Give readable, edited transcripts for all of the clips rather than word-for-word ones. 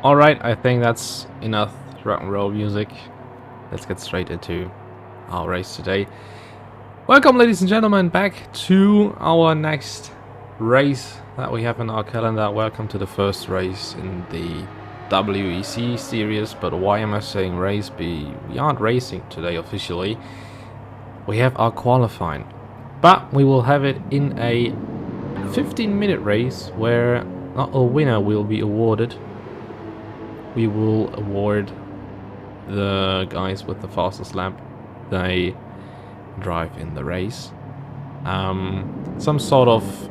Alright, I think that's enough rock and roll music. Let's get straight into our race today. Welcome, ladies and gentlemen, back to our next race that we have in our calendar. Welcome to the first race in the WEC series. But why am I saying race? We aren't racing today officially. We have our qualifying. But we will have it in a 15-minute race where not a winner will be awarded. We will award the guys with the fastest lap. They drive in the race. Some sort of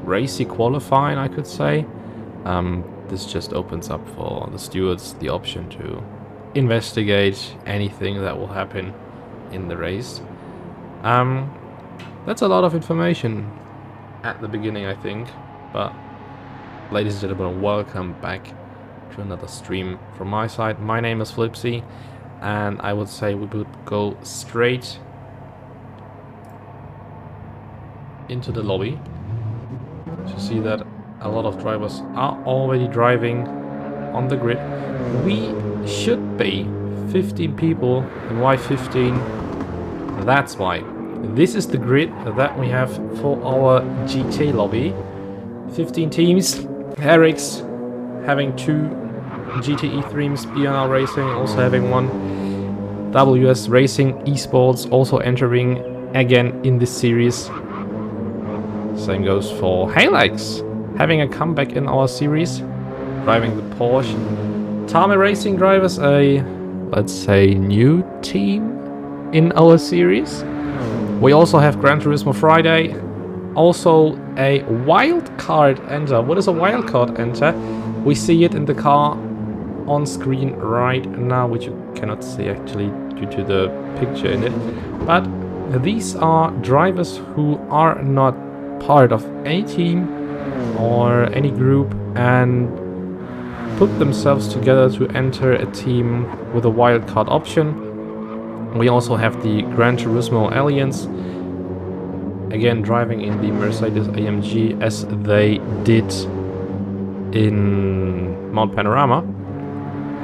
racy qualifying, I could say. This just opens up for the stewards the option to investigate anything that will happen in the race. That's a lot of information at the beginning, I think. But ladies and gentlemen, welcome back to another stream from my side. My name is Flipsy, and I would say we would go straight into the lobby to see that a lot of drivers are already driving on the grid. We should be 15 people, and why 15? That's why. This is the grid that we have for our GT lobby. 15 teams. Eric's having 2 GTE Dreams, BNR Racing also having 1. WS Racing Esports also entering again in this series. Same goes for Halex, having a comeback in our series, driving the Porsche. Tame Racing drivers, a, let's say, new team in our series. We also have Gran Turismo Friday, also a wild card enter. What is a wild card enter? We see it in the car on screen right now, which you cannot see actually due to the picture in it. But these are drivers who are not part of any team or any group and put themselves together to enter a team with a wildcard option. We also have the Gran Turismo Alliance, again driving in the Mercedes AMG as they did in Mount Panorama.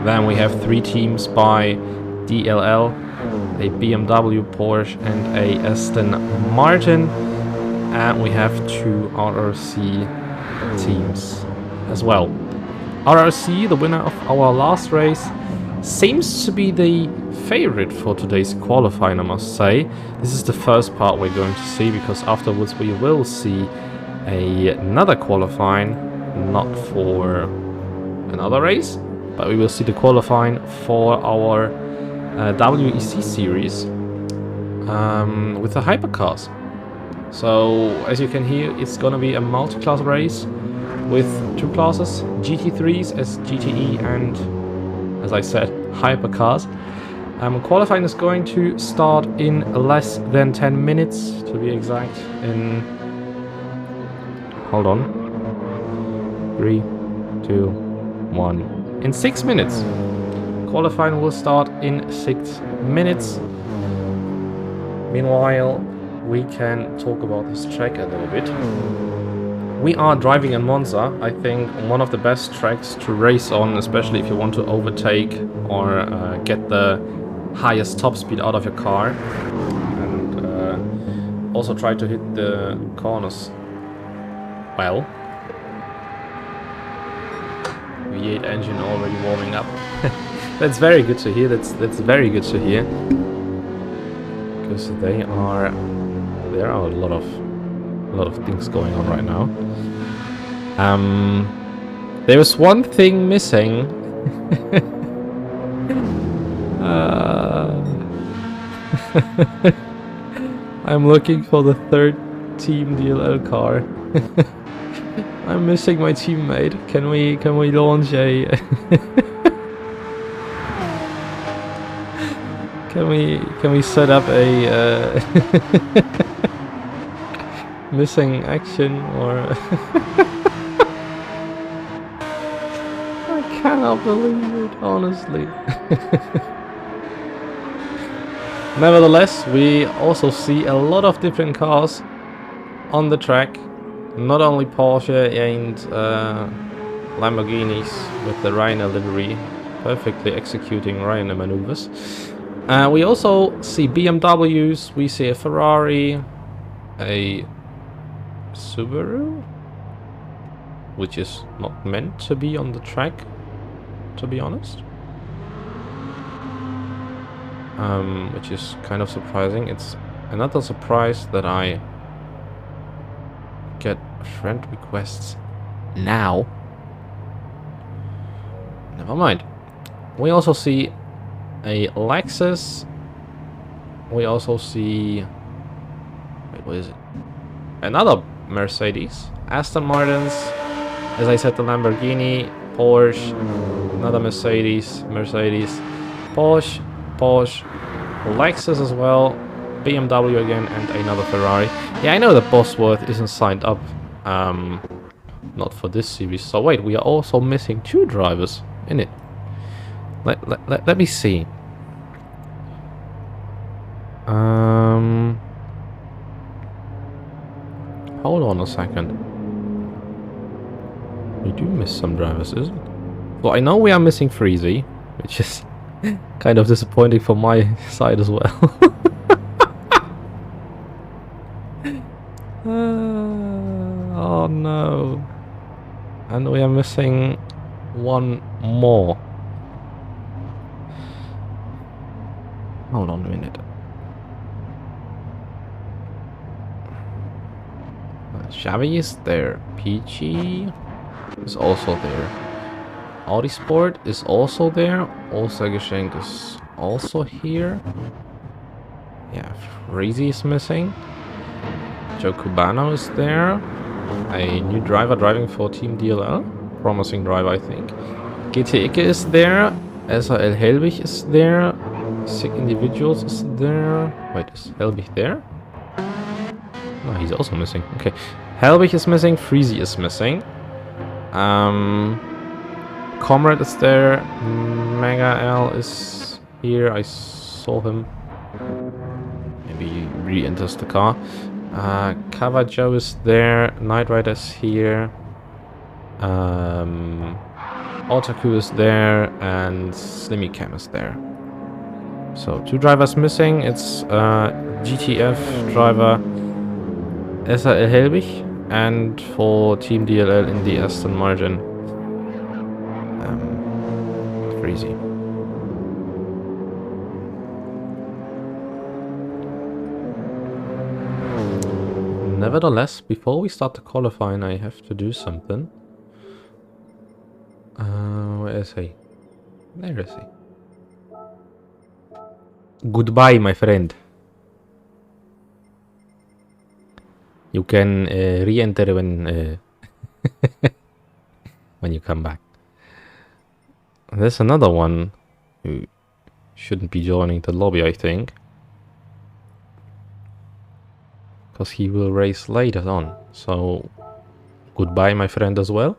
Then we have 3 teams by DLL, a BMW, Porsche and a Aston Martin. And we have 2 RRC teams as well. RRC, the winner of our last race, seems to be the favorite for today's qualifying, I must say. This is the first part we're going to see, because afterwards we will see another qualifying, not for another race, but we will see the qualifying for our WEC series with the hypercars. So as you can hear, it's gonna be a multi-class race with 2 classes, GT3s as GTE and, as I said, hypercars. Qualifying is going to start in less than 10 minutes, to be exact, in... hold on. 3, 2, 1. In 6 minutes. Qualifying will start in 6 minutes. Meanwhile, we can talk about this track a little bit. We are driving in Monza, I think one of the best tracks to race on, especially if you want to overtake or get the highest top speed out of your car. And also try to hit the corners well. V8 engine already warming up. That's very good to hear. That's very good to hear. Because there are a lot of things going on right now. There is one thing missing. I'm looking for the 3rd team DLL car. I'm missing my teammate. Can we launch a can we set up a missing action or I cannot believe it, honestly. Nevertheless, we also see a lot of different cars on the track. Not only Porsche and Lamborghinis with the Ryanair livery, perfectly executing Ryanair maneuvers. We also see BMWs, we see a Ferrari, a Subaru, which is not meant to be on the track, to be honest. Which is kind of surprising. It's another surprise that I get friend requests now. Never mind. We also see a Lexus. We also see... Wait, what is it? Another Mercedes. Aston Martins. As I said, the Lamborghini. Porsche. Another Mercedes. Porsche. Lexus as well. BMW again. And another Ferrari. Yeah, I know that Bosworth isn't signed up. Not for this series. So wait, we are also missing 2 drivers in it. Let me see. Hold on a second. We do miss some drivers, isn't it? Well, I know we are missing Freezy, which is kind of disappointing from my side as well. Oh no. And we are missing 1 more. Hold on a minute. Xavi is there. PG is also there. Audi Sport is also there. Also Geschenk is also here. Yeah, Freezy is missing. Joe Cubano is there. A new driver driving for Team DLL. Promising driver, I think. GT Icke is there. SRL Helbig is there. Sick Individuals is there. Wait, is Helbig there? No, he's also missing. Okay. Helbig is missing. Freezy is missing. Comrade is there. Mega L is here. I saw him. Maybe he re-enters the car. Kava Joe is there. Knight Rider is here. Otaku is there. And Slimmy Cam is there. So 2 drivers missing. It's GTF driver SRL Helbig, and for Team DLL in the Aston Martin, Freezy. Nevertheless, before we start the qualifying, I have to do something. Where is he? There is he. Goodbye, my friend. You can re-enter when when you come back. There's another one who shouldn't be joining the lobby, I think, because he will race later on. So goodbye, my friend, as well.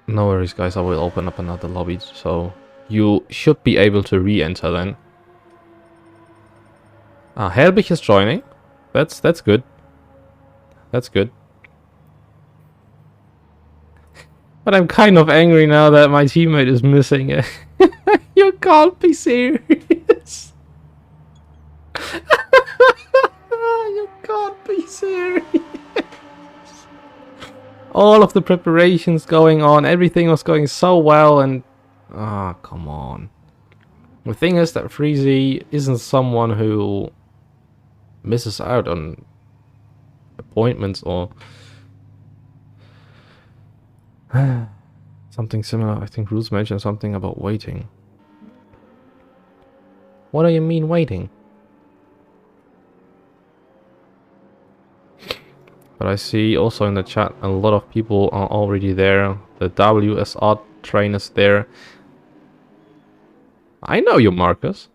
No worries, guys. I will open up another lobby, so you should be able to re-enter then. Ah, Helbig is joining. That's good. That's good. But I'm kind of angry now that my teammate is missing. You can't be serious. You can't be serious. All of the preparations going on, everything was going so well, and ah, come on. The thing is that Freezy isn't someone who misses out on appointments or something similar. I think Rules mentioned something about waiting. What do you mean waiting? But I see also in the chat a lot of people are already there. The WSR train is there. I know you, Marcus.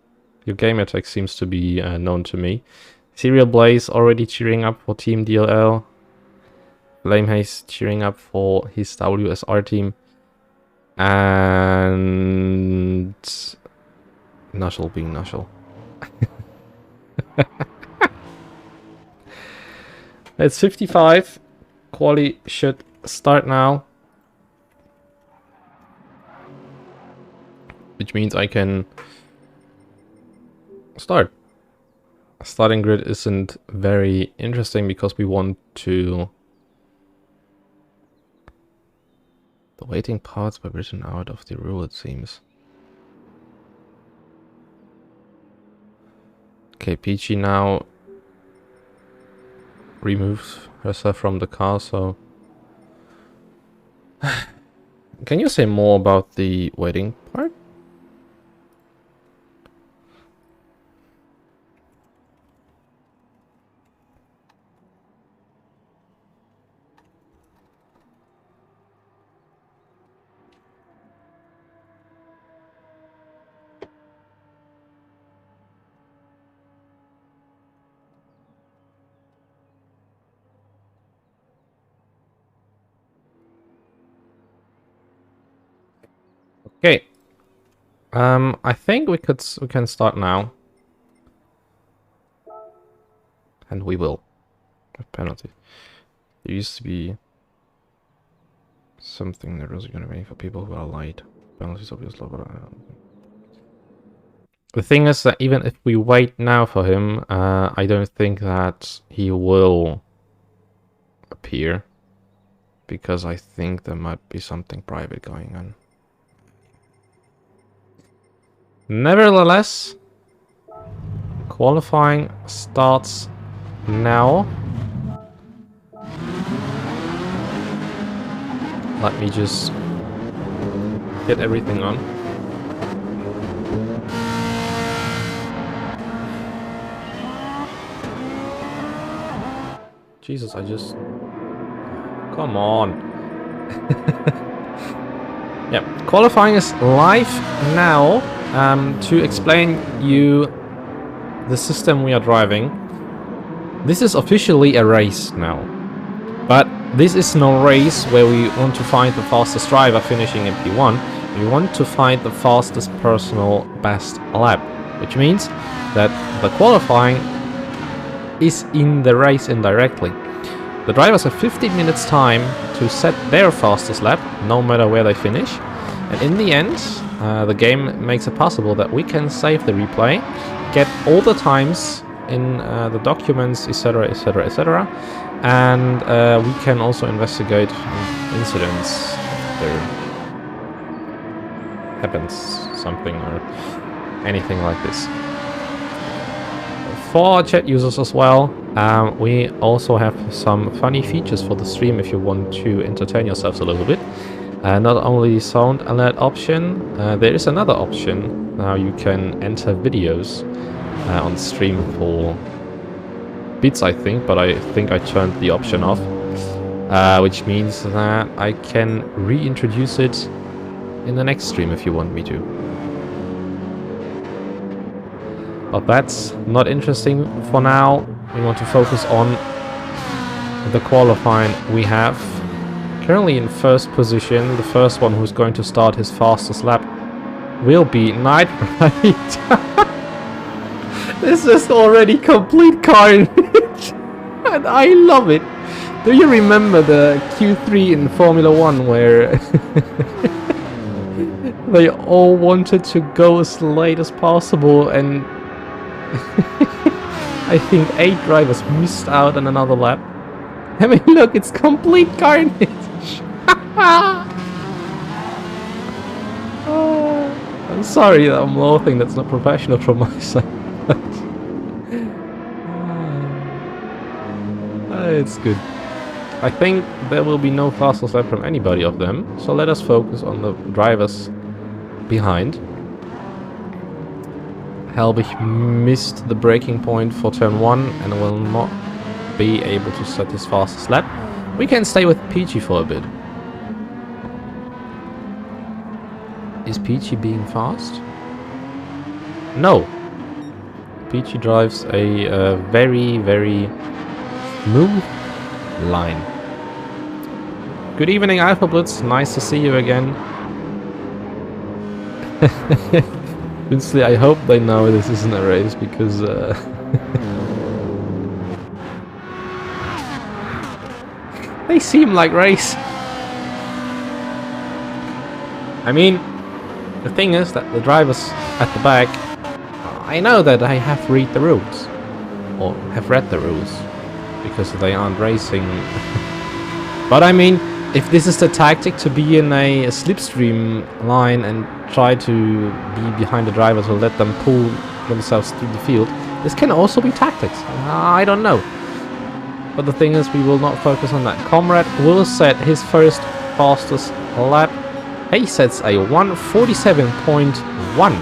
Your gamer tag seems to be known to me. Serial Blaze already cheering up for Team DLL. Flamehaze cheering up for his WSR team. And Nushel being Nushel. It's 55. Quali should start now. Which means I can start. Starting grid isn't very interesting because we want to... The waiting parts were written out of the rule, it seems. Okay, Peachy now removes herself from the car, so... Can you say more about the waiting part? Okay. I think we can start now. And we will. With penalty. There used to be something that was gonna be for people who are light. Penalties obviously, but the thing is that even if we wait now for him, I don't think that he will appear. Because I think there might be something private going on. Nevertheless, qualifying starts now. Let me just get everything on. Jesus, I just... Come on. Yeah, qualifying is live now. To explain you the system we are driving. This is officially a race now. But this is no race where we want to find the fastest driver finishing in P1. We want to find the fastest personal best lap. Which means that the qualifying is in the race indirectly. The drivers have 15 minutes time to set their fastest lap, no matter where they finish. And in the end, the game makes it possible that we can save the replay, get all the times in the documents, etc, etc, etc. And we can also investigate incidents if there happens something or anything like this. For chat users as well, we also have some funny features for the stream if you want to entertain yourselves a little bit. Not only sound alert option, there is another option. Now you can enter videos on stream for bits, I think, but I think I turned the option off. Which means that I can reintroduce it in the next stream if you want me to. But that's not interesting for now. We want to focus on the qualifying we have. Currently in first position, the first one who's going to start his fastest lap will be Night Ride. This is already complete carnage. And I love it. Do you remember the Q3 in Formula 1 where they all wanted to go as late as possible and I think 8 drivers missed out on another lap. I mean, look, it's complete carnage. I'm sorry that I'm laughing, that's not professional from my side. It's good. I think there will be no fastest lap from anybody of them, so let us focus on the drivers behind. Helbig missed the braking point for turn 1 and will not be able to set his fastest lap. We can stay with Peachy for a bit. Is Peachy being fast? No. Peachy drives a very, very smooth line. Good evening, Alpha Blitz. Nice to see you again. Winsley, I hope they know this isn't a race because they seem like race. I mean, the thing is that the drivers at the back, I know that I have read the rules. Or have read the rules. Because they aren't racing. But I mean, if this is the tactic to be in a slipstream line and try to be behind the driver to let them pull themselves through the field, this can also be tactics. I don't know. But the thing is, we will not focus on that. Comrade will set his first fastest lap. He sets a 1:47.1.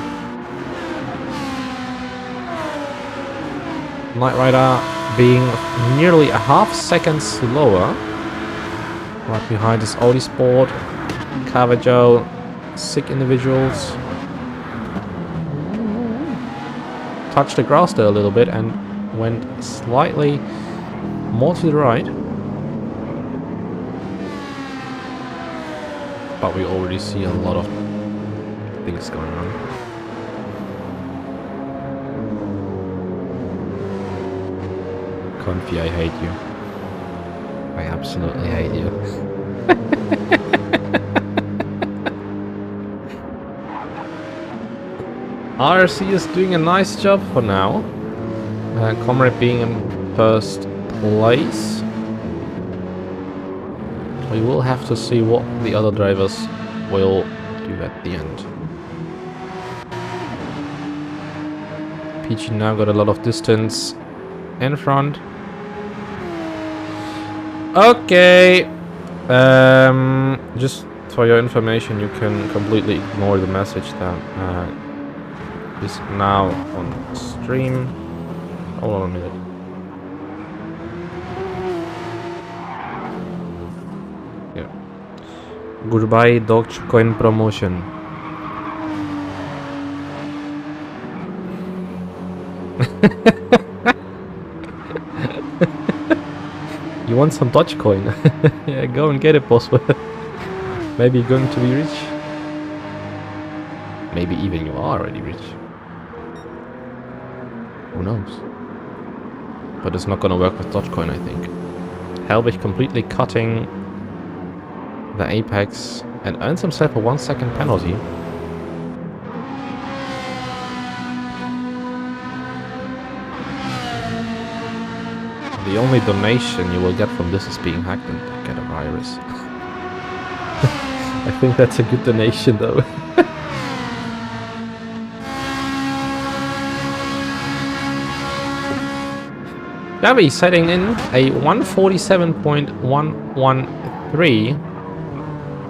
Knight Rider being nearly a half second slower. Right behind is Audi Sport, Cavajo, sick individuals. Touched the grass there a little bit and went slightly more to the right. But we already see a lot of things going on. Confi, I hate you. I absolutely hate you. RC is doing a nice job for now. Comrade being in first place. We will have to see what the other drivers will do at the end. PG now got a lot of distance in front. Okay. Just for your information, you can completely ignore the message that is now on stream. Hold on a minute. Yeah. Goodbye, Dogecoin promotion. You want some Dogecoin? Yeah, go and get it, boss. Maybe you're going to be rich. Maybe even you are already rich. Who knows? But it's not gonna work with Dogecoin, I think. Helbig completely cutting the apex and earns himself a 1 second penalty. The only donation you will get from this is being hacked and get a virus. I think that's a good donation though. Gavi setting in a 1:47.113.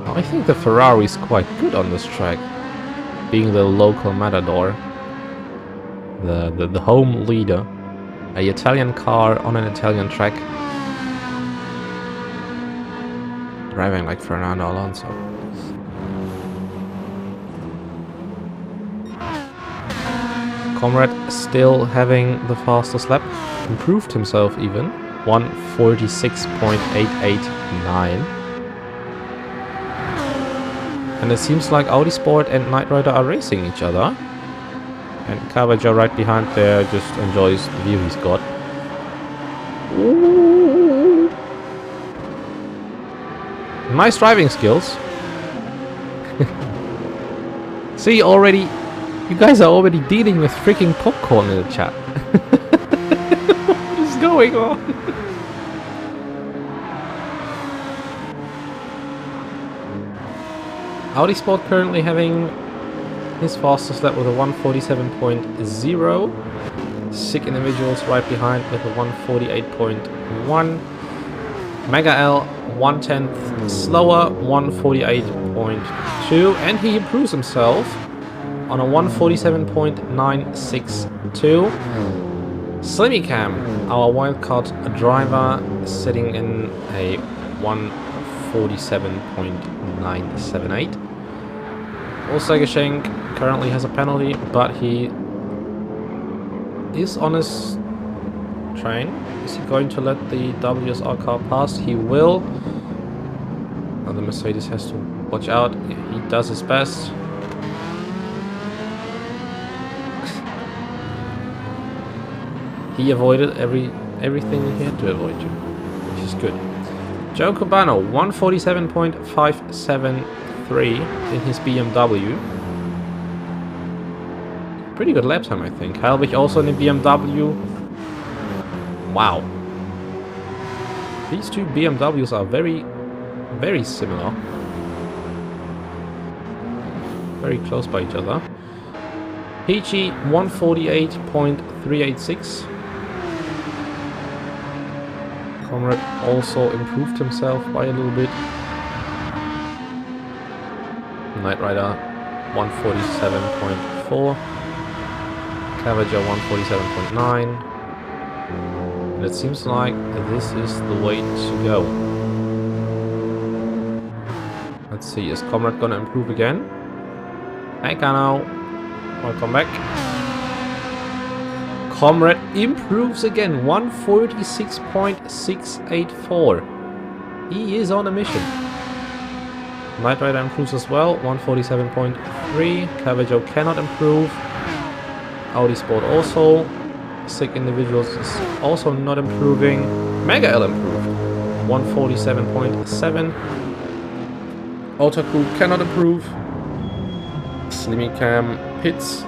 I think the Ferrari is quite good on this track, being the local matador, the home leader. A Italian car on an Italian track. Driving like Fernando Alonso. Comrade still having the fastest lap. Improved himself even. 1:46.889. And it seems like Audi Sport and Knight Rider are racing each other. And Cavajo right behind there just enjoys the view he's got. Ooh. Nice driving skills. See, already, you guys are already dealing with freaking popcorn in the chat. What is going on? Audi Sport currently having his fastest lap with a 1:47.0. Sick individuals right behind with a 1:48.1. Mega L 1/10 slower, 1:48.2, and he improves himself on a 1:47.962. Slimmy our wildcard driver, sitting in a 1:47.978. Also, Geschenk currently has a penalty, but he is on his train. Is he going to let the WSR car pass? He will. Now the Mercedes has to watch out. He does his best. He avoided everything he had to avoid, which is good. Joe Cabano, 1:47.573. in his BMW. Pretty good lap time, I think. Helbig also in the BMW. Wow. These two BMWs are very, very similar. Very close by each other. PG 148.386. Comrade also improved himself by a little bit. Knight Rider 147.4. Cavager 147.9. And it seems like this is the way to go. Let's see, is Comrade gonna improve again? Hey Kano, welcome back. Comrade improves again, 146.684. He is on a mission. Knight Rider improves as well, 147.3. Cavajo cannot improve. Audi Sport also. Sick Individuals is also not improving. Mega L improved, 147.7. Otaku cannot improve. Slimmy Cam pits.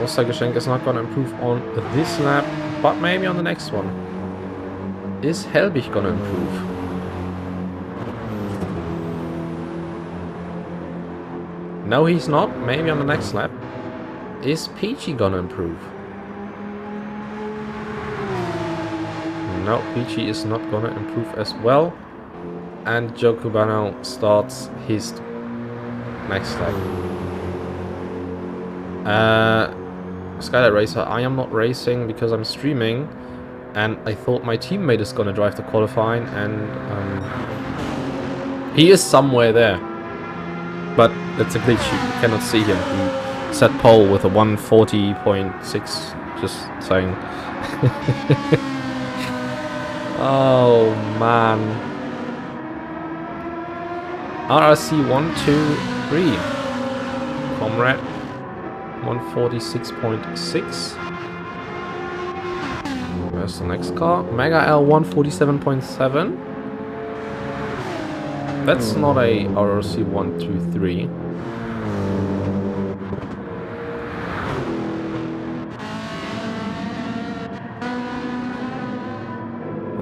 Osagashenka is not going to improve on this lap, but maybe on the next one. Is Helbig going to improve? No, he's not. Maybe on the next lap. Is Peachy going to improve? No, Peachy is not going to improve as well. And Joe Cubano starts his next lap. Skylight Racer, I am not racing because I'm streaming, and I thought my teammate is gonna drive the qualifying, and he is somewhere there, but it's a glitch. You cannot see him. He set pole with a 140.6. Just saying. Oh man. RRC 123. Comrade 146.6. Where's the next car? Mega L 147.7. That's not a RRC 123.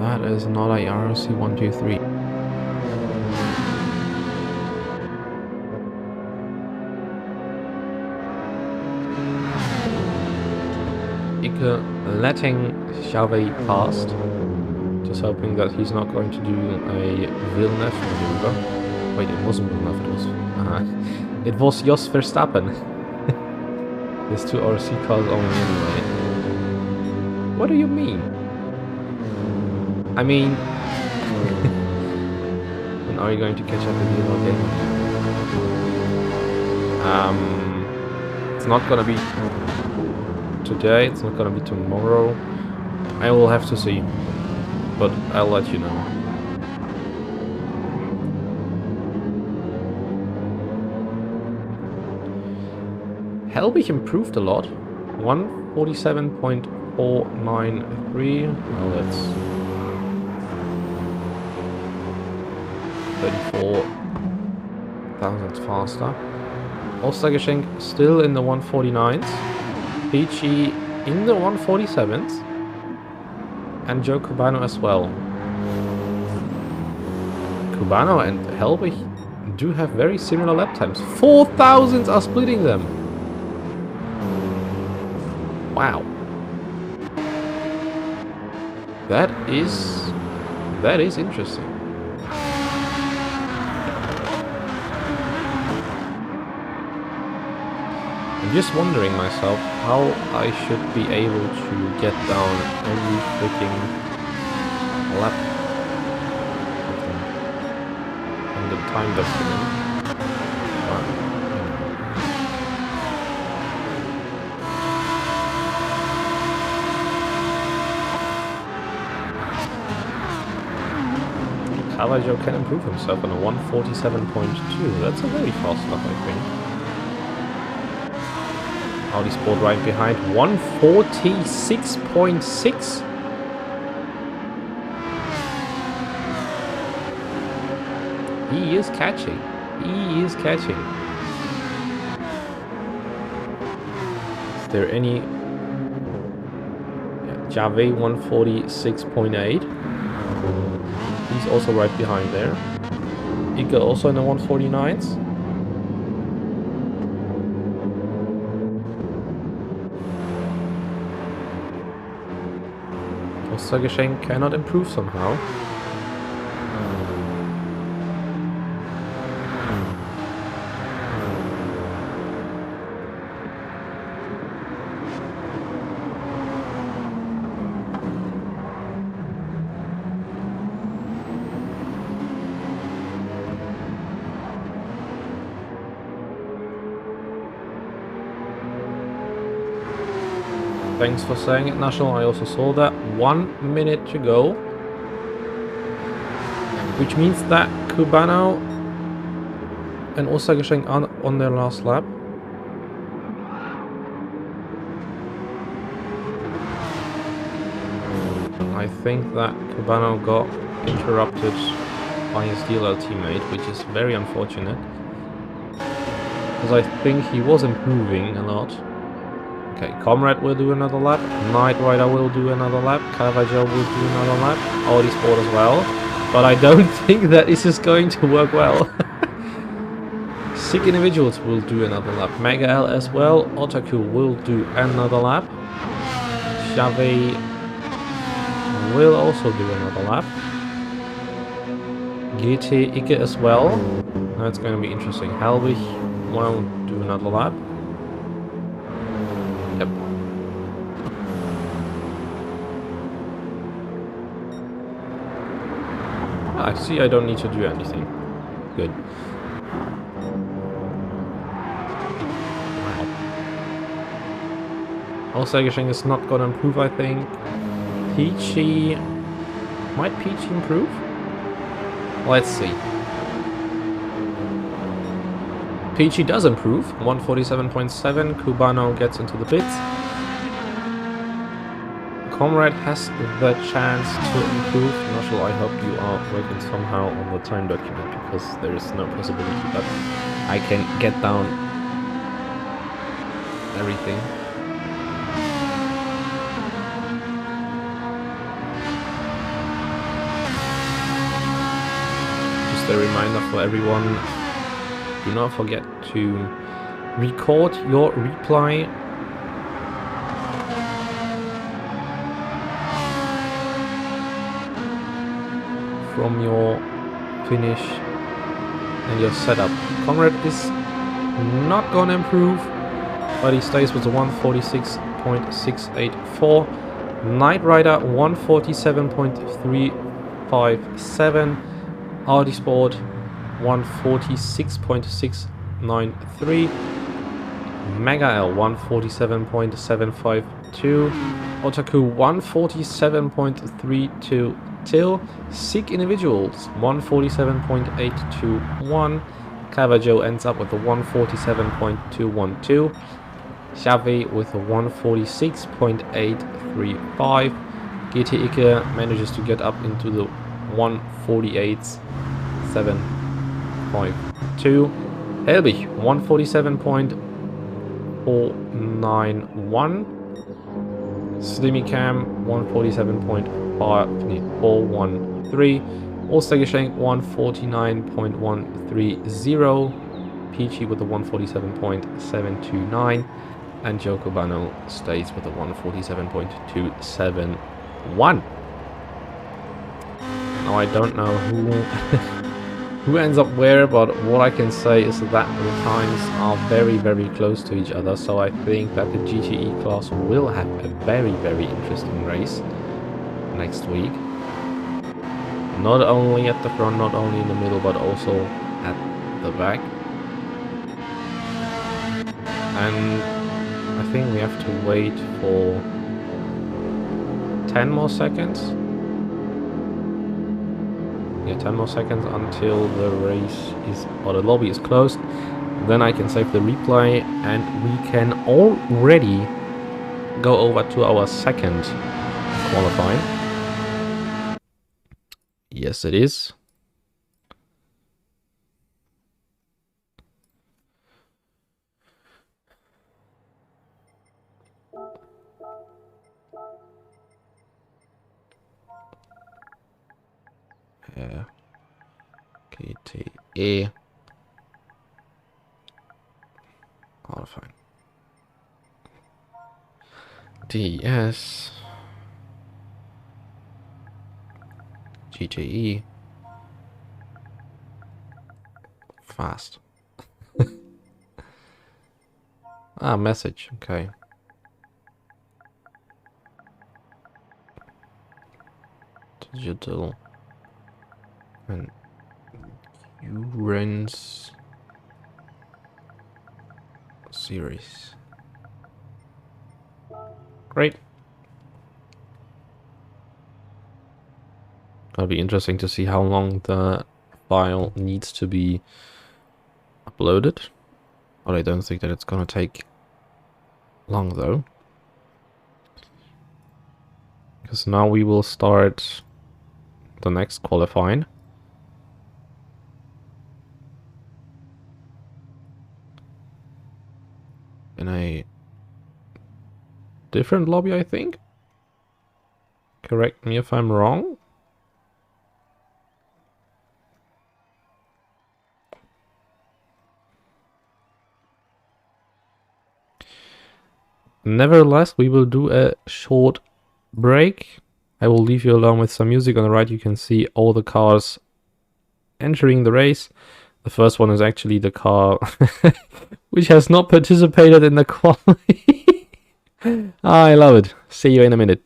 That is not a RRC 123. Letting Chauvet past. Just hoping that he's not going to do a Villeneuve maneuver. Wait, it wasn't Villeneuve, it was Jos Verstappen. There's two RC cars only anyway. What do you mean? I mean... when are you going to catch up with you again? It's not gonna be today, it's not gonna be tomorrow. I will have to see, but I'll let you know. Helbig improved a lot. 147.493. Well, that's 34 thousandths faster. Ostergeschenk still in the 149s. Peachy in the 147s. And Joe Cubano as well. Cubano and Helbig do have very similar lap times. 4 thousandths are splitting them. Wow. That is interesting. I'm just wondering myself how I should be able to get down every freaking lap in the time document. Cavajo can improve himself on a 147.2. That's a very fast lap, I think. Audi Sport right behind, 146.6. He is catching. He is catching. Is there any... Yeah, Jave 146.8. He's also right behind there. Ike also in the 149s. Ostergeschenk cannot improve somehow. Thanks for saying it, National. I also saw that. 1 minute to go. Which means that Cubano and Ostergeschenk are on their last lap. I think that Cubano got interrupted by his DLL teammate, which is very unfortunate. Because I think he was improving a lot. Okay, Comrade will do another lap. Knight Rider will do another lap. Caravaggio will do another lap. Audi Sport as well. But I don't think that this is going to work well. Sick Individuals will do another lap. Mega L as well. Otaku will do another lap. Xavi will also do another lap. GT Ike as well. That's going to be interesting. Helwig will do another lap. Yep. I see I don't need to do anything. Good. Wow. Ostergeschenk is not gonna improve, I think. Peachy... Might Peachy improve? Let's see. Peachy does improve. 147.7. Cubano gets into the pits. Comrade has the chance to improve. Marshall, I hope you are working somehow on the time document, because there is no possibility that I can get down everything. Just a reminder for everyone, do not forget to record your reply from your finish and your setup. Conrad is not gonna improve, but he stays with the 146.684. Knight Rider 147.357. Audi Sport 146.693. Mega L 147.752. Otaku 147.322. Sick Individuals 147.821. Caravaggio ends up with a 147.212. Xavi with a 146.835. GT Ike manages to get up into the 148.752. Helbig 147.491. Slimicam 147.413. Ostergeschenk 149.130. Peachy with a 147.729. And Joe Cubano stays with a 147.271. Now I don't know who ends up where, but what I can say is that the times are very, very close to each other, so I think that the GTE class will have a very, very interesting race next week. Not only at the front, not only in the middle, but also at the back. And I think we have to wait for 10 more seconds. Yeah, 10 more seconds until the race is, or the lobby is closed. Then I can save the replay and we can already go over to our second qualifying. Yes, it is. GTE. Qualifying. DS. GTE. Fast. Ah, message. Okay. Digital. And Urans series. Great. That'll be interesting to see how long the file needs to be uploaded. But I don't think that it's gonna take long though. Because now we will start the next qualifying. In a different lobby, I think. Correct me if I'm wrong. Nevertheless, we will do a short break. I will leave you alone with some music. On the right, you can see all the cars entering the race. The first one is actually the car which has not participated in the quality. I love it. See you in a minute.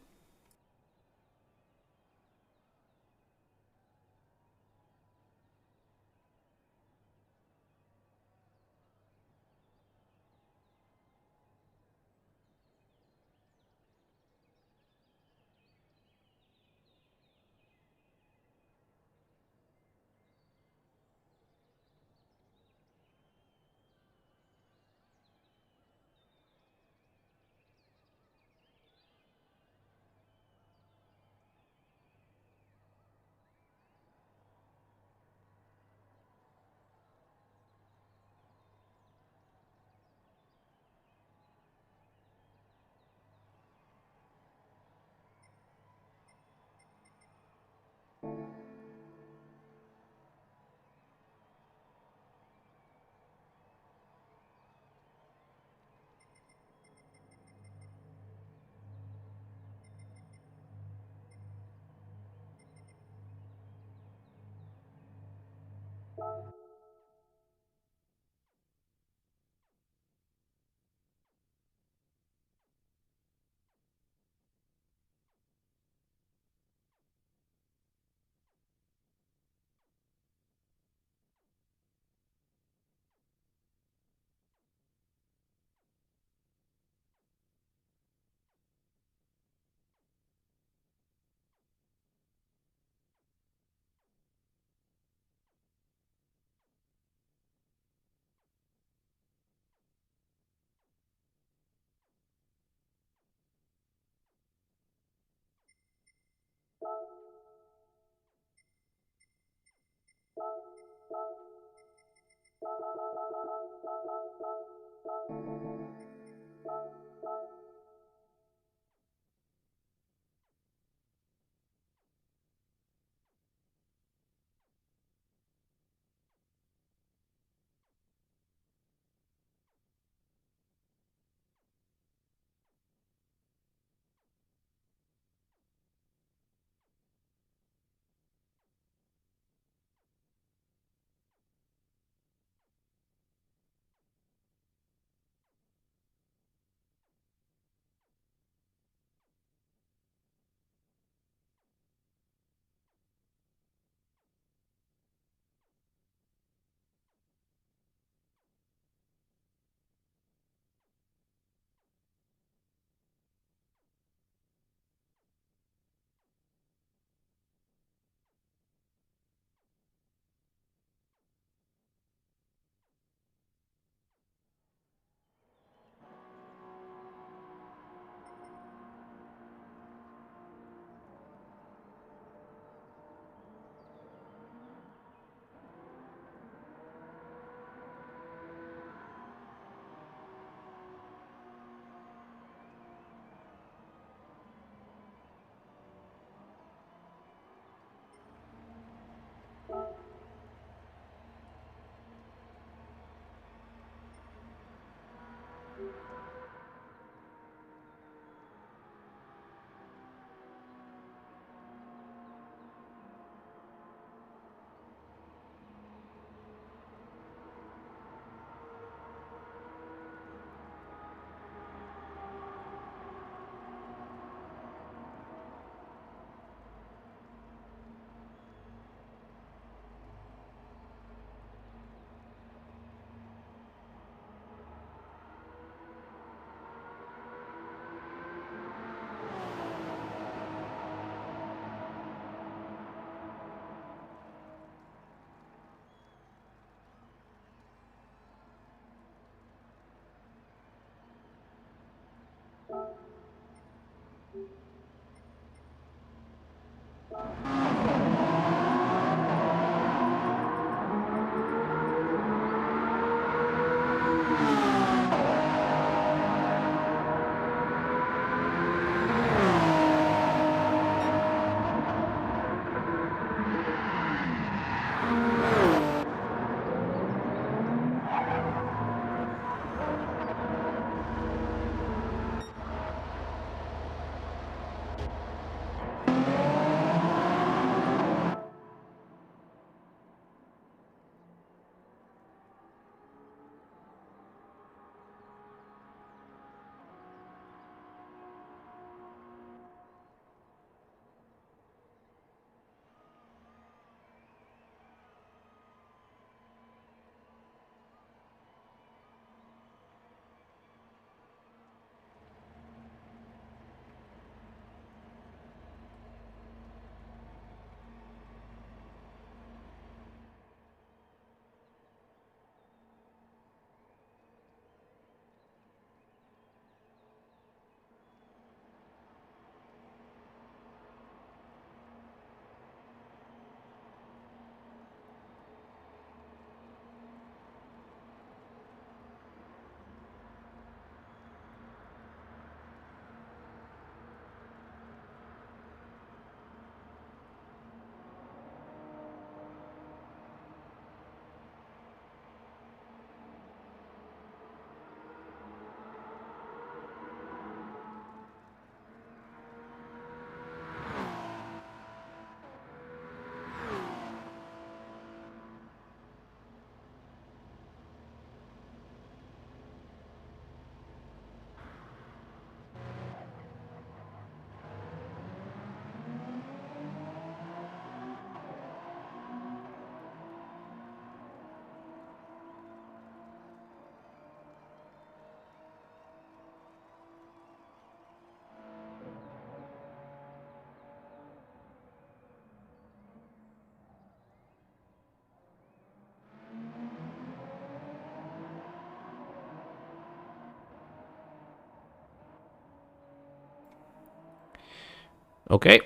Okay,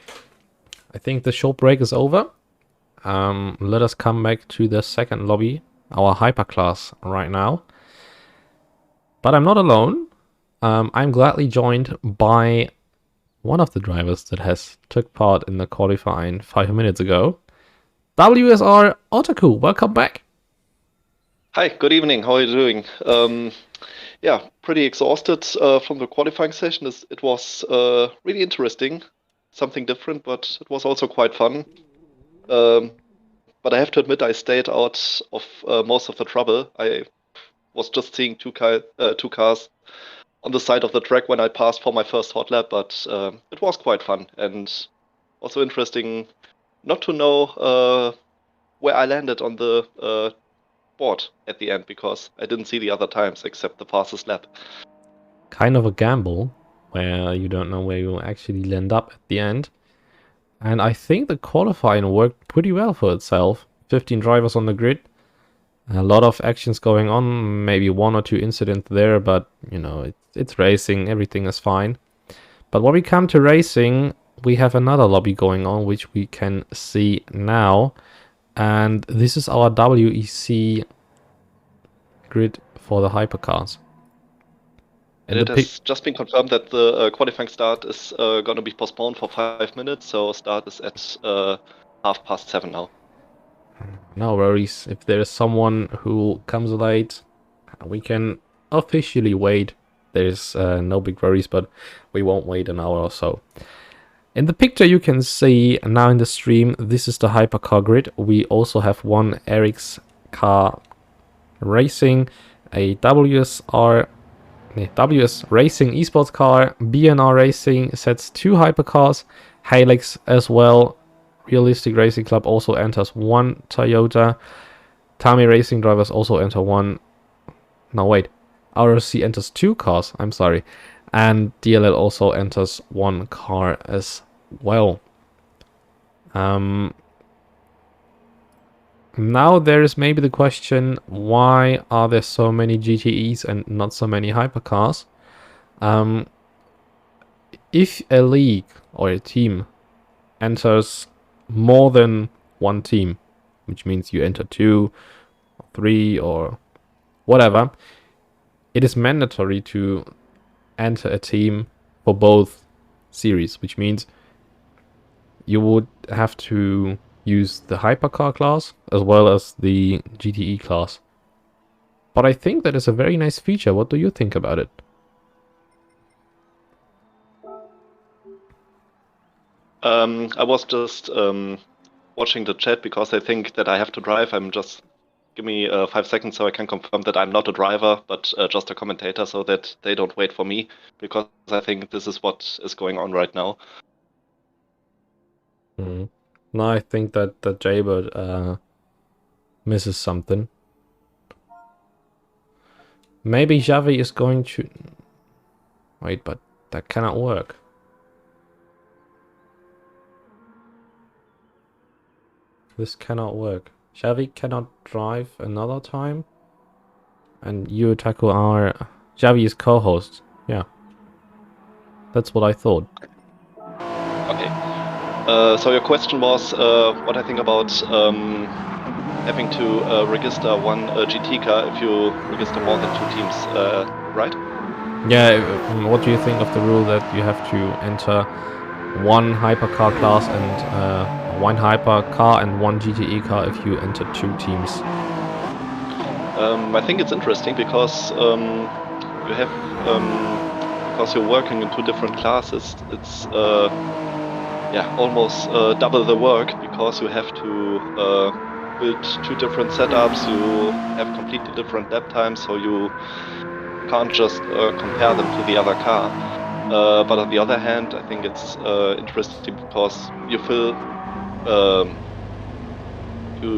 I think the short break is over. Let us come back to the second lobby, our hyperclass right now. But I'm not alone. I'm gladly joined by one of the drivers that has took part in the qualifying 5 minutes ago. WSR Otaku, welcome back. Hi, good evening. How are you doing? Yeah, pretty exhausted from the qualifying session. It was really interesting, something different, but it was also quite fun. But I have to admit, I stayed out of most of the trouble. I was just seeing two cars on the side of the track when I passed for my first hot lap, but it was quite fun and also interesting not to know where I landed on the board at the end, because I didn't see the other times except the fastest lap. Kind of a gamble where you don't know where you'll actually land up at the end. And I think the qualifying worked pretty well for itself. 15 drivers on the grid. A lot of actions going on, maybe one or two incidents there, but you know, it's racing, everything is fine. But when we come to racing, we have another lobby going on, which we can see now. And this is our WEC grid for the hypercars. And it has just been confirmed that the qualifying start is going to be postponed for 5 minutes, so start is at 7:30 now. No worries. If there is someone who comes late, we can officially wait. There's no big worries, but we won't wait an hour or so. In the picture you can see now in the stream, this is the hypercar grid. We also have one Eric's car racing, a WS Racing esports car, BNR Racing sets 2 hypercars, Helix as well. Realistic Racing Club also enters 1 Toyota. Tami Racing drivers also enter 1. No, wait. RRC enters 2 cars, I'm sorry. And DLL also enters 1 car as well. Now there is maybe the question, why are there so many GTEs and not so many hypercars? If a league or a team enters more than one team, which means you enter 2, or 3, or whatever, it is mandatory to enter a team for both series, which means you would have to use the hypercar class as well as the GTE class. But I think that is a very nice feature. What do you think about it? I was just watching the chat because I think that I have to drive. I'm just give me 5 seconds so I can confirm that I'm not a driver, but just a commentator, so that they don't wait for me, because I think this is what is going on right now. No, I think that Jaybird misses something. Maybe Javi is going to... Wait, but that cannot work. This cannot work. Javi cannot drive another time. And you, Taco, are Javi's co-host. Yeah. That's what I thought. Okay. So your question was what I think about having to register one GT car if you register more than 2 teams, right? Yeah, what do you think of the rule that you have to enter one hypercar class and one hypercar and one GTE car if you enter 2 teams? I think it's interesting because you have because you're working in 2 different classes. It's almost double the work, because you have to build 2 different setups. You have completely different lap times, so you can't just compare them to the other car. But on the other hand, I think it's interesting because you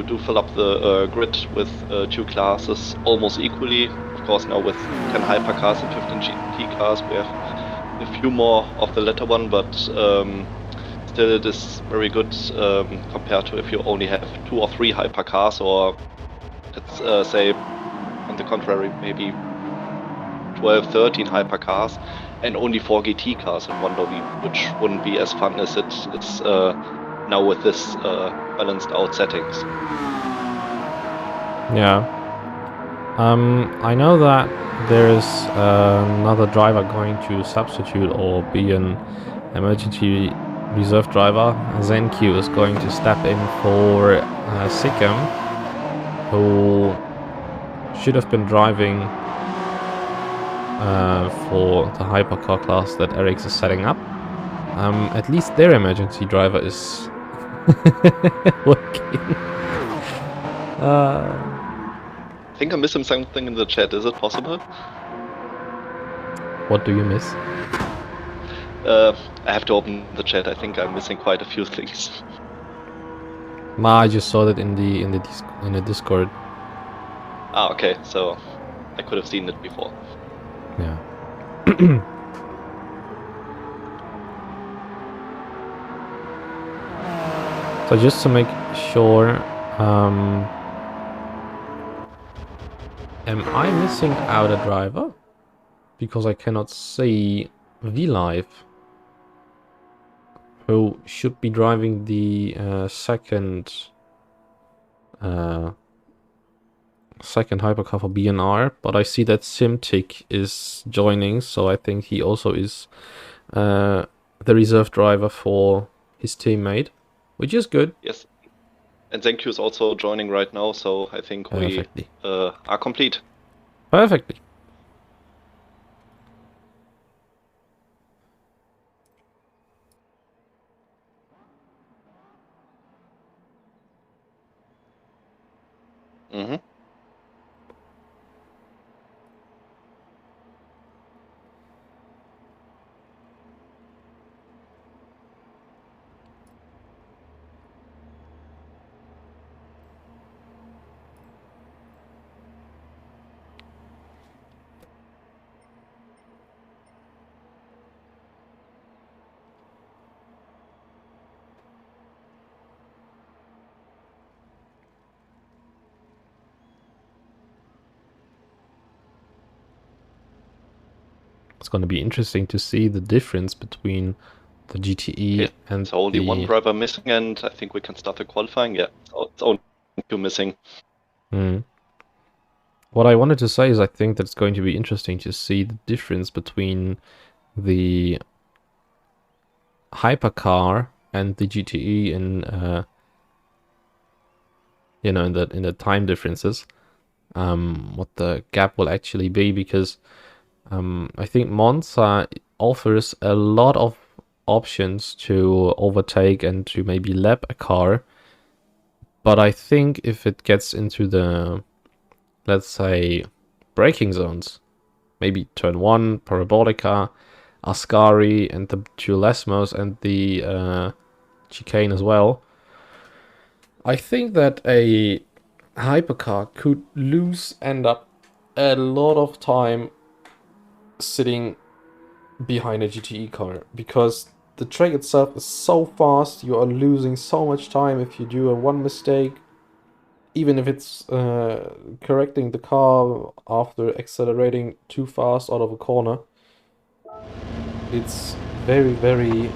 do fill up the grid with 2 classes almost equally. Of course, now with 10 hypercars and 15 GT cars, we have a few more of the latter one, but still it is very good compared to if you only have 2 or 3 hypercars, or let's say on the contrary, maybe 12, 13 hypercars and only 4 GT cars in one lobby, which wouldn't be as fun as it is now with this balanced out settings. Yeah. I know that there is another driver going to substitute or be an emergency reserve driver. ZenQ is going to step in for Sikkim, who should have been driving for the hypercar class that Eric's is setting up. At least their emergency driver is working. I think I'm missing something in the chat. Is it possible? What do you miss? I have to open the chat. I think I'm missing quite a few things. Nah, I just saw that in the Discord. Ah, okay. So I could have seen it before. Yeah. So just to make sure, am I missing out a driver? Because I cannot see VLive, who should be driving the second hypercar for BNR, but I see that Simtic is joining, so I think he also is the reserve driver for his teammate, which is good. Yes. And ZenQ is also joining right now, so I think Perfectly. we are complete. Perfectly. Mm-hmm. It's going to be interesting to see the difference between the GTE Okay, and so only one the... driver missing, and I think we can start the qualifying. Yeah, so it's only two missing. What I wanted to say is I think that it's going to be interesting to see the difference between the hypercar and the GTE in in the time differences. What the gap will actually be, because I think Monza offers a lot of options to overtake and to maybe lap a car. But I think if it gets into the, let's say, braking zones, maybe turn 1, Parabolica, Ascari, and the two Lesmos, and the chicane as well, I think that a hypercar could end up a lot of time sitting behind a GTE car, because the track itself is so fast. You are losing so much time if you do a one mistake, even if it's correcting the car after accelerating too fast out of a corner. It's very, very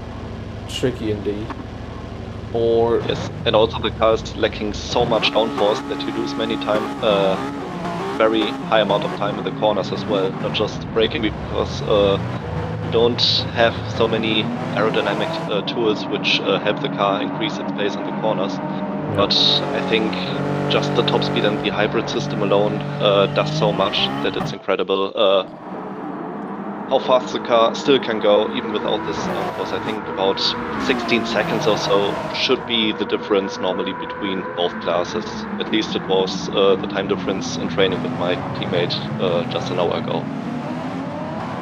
tricky indeed. Or Yes, and also the car is lacking so much downforce that you lose many time, very high amount of time in the corners as well, not just braking, because you don't have so many aerodynamic tools which help the car increase its pace in the corners. But I think just the top speed and the hybrid system alone does so much that it's incredible how fast the car still can go even without this downforce. I think about 16 seconds or so should be the difference normally between both classes. At least it was the time difference in training with my teammate just an hour ago.